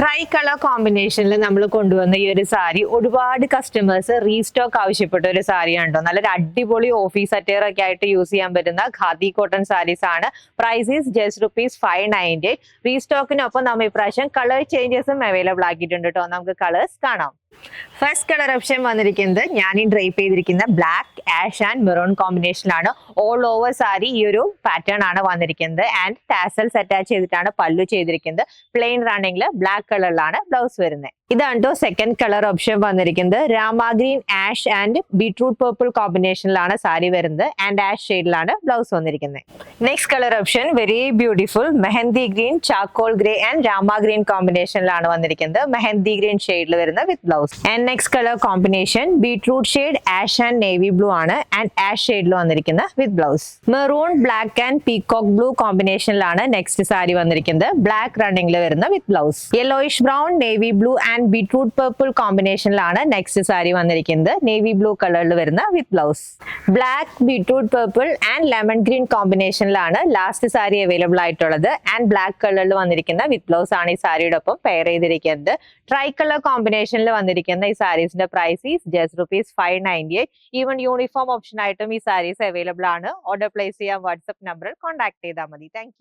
Try colour കോമ്പിനേഷനിൽ നമ്മൾ കൊണ്ടുവന്ന ഈ ഒരു സാരി ഒരുപാട് കസ്റ്റമേഴ്സ് റീസ്റ്റോക്ക് ആവശ്യപ്പെട്ട ഒരു സാരിയാണ് കേട്ടോ. നല്ലൊരു അടിപൊളി ഓഫീസ് അറ്റയർ ഒക്കെ ആയിട്ട് യൂസ് ചെയ്യാൻ പറ്റുന്ന ഖാദി കോട്ടൺ സാരീസ് ആണ്. Price is just ₹598. റീസ്റ്റോക്കിനൊപ്പം നമ്മൾ ഇപ്രാവശ്യം കളർ ചേഞ്ചസും അവൈലബിൾ ആക്കിയിട്ടുണ്ട് കേട്ടോ. നമുക്ക് കളേഴ്സ് കാണാം. ഫസ്റ്റ് കളർ ഓപ്ഷൻ വന്നിരിക്കുന്നത് ഞാൻ ഈ ഡ്രൈപ്പ് ചെയ്തിരിക്കുന്ന ബ്ലാക്ക്, ആഷ് ആൻഡ് മെറൂൺ കോമ്പിനേഷനിലാണ്. ഓൾ ഓവർ സാരി ഈ ഒരു പാറ്റേൺ ആണ് വന്നിരിക്കുന്നത്. ആൻഡ് ടാസൽസ് അറ്റാച്ച് ചെയ്തിട്ടാണ് പല്ലു ചെയ്തിരിക്കുന്നത്. പ്ലെയിൻ റണ്ണിങ്ങിൽ ബ്ലാക്ക് കളറിലാണ് ബ്ലൗസ് വരുന്നത്. ഇതാണ് കേട്ടോ സെക്കൻഡ് കളർ ഓപ്ഷൻ വന്നിരിക്കുന്നത്. Rama green, ash and beetroot purple കോമ്പിനേഷനിലാണ് സാരി വരുന്നത്. ആൻഡ് ആഷ് ഷെയ്ഡിലാണ് ബ്ലൗസ് വന്നിരിക്കുന്നത്. Next colour option very beautiful mehndi green, charcoal grey and Rama green കോമ്പിനേഷനിലാണ് വന്നിരിക്കുന്നത്. മെഹന്തി ഗ്രീൻ ഷെയ്ഡിൽ വരുന്ന with blouse. And next colour combination beetroot shade, ash and navy blue ആണ്. And ash ഷെയ്ഡിൽ വന്നിരിക്കുന്ന with blouse. Maroon, black and peacock blue കോമ്പിനേഷനിലാണ് next sari വന്നിരിക്കുന്നത്. Black റണ്ണിംഗിൽ വരുന്ന with blouse. Yellowish brown, navy blue and beetroot purple കോമ്പിനേഷനിലാണ് next sari വന്നിരിക്കുന്നത്. Navy blue കളറിൽ വരുന്ന with blouse. Black, beetroot purple and lemon green കോമ്പിനേഷനിലാണ് ലാസ്റ്റ് സാരി അവൈലബിൾ ആയിട്ടുള്ളത്. ആൻഡ് ബ്ലാക്ക് കളറിൽ വന്നിരിക്കുന്ന വിത്ത് ബ്ലൗസ് ആണ് ഈ സാരിയുടെ ഒപ്പം പെയർ ചെയ്തിരിക്കുന്നത്. ട്രൈ കളർ കോമ്പിനേഷനിൽ വന്നിരിക്കുന്ന ഈ സാരീസിന്റെ price is just ₹598. Even uniform option ആയിട്ടും ഈ സാരീസ് അവൈലബിൾ ആണ്. ഓർഡർ പ്ലേസ് ചെയ്യാൻ വാട്സ്ആപ്പ് നമ്പറിൽ കോൺടാക്ട് ചെയ്താൽ മതി. താങ്ക്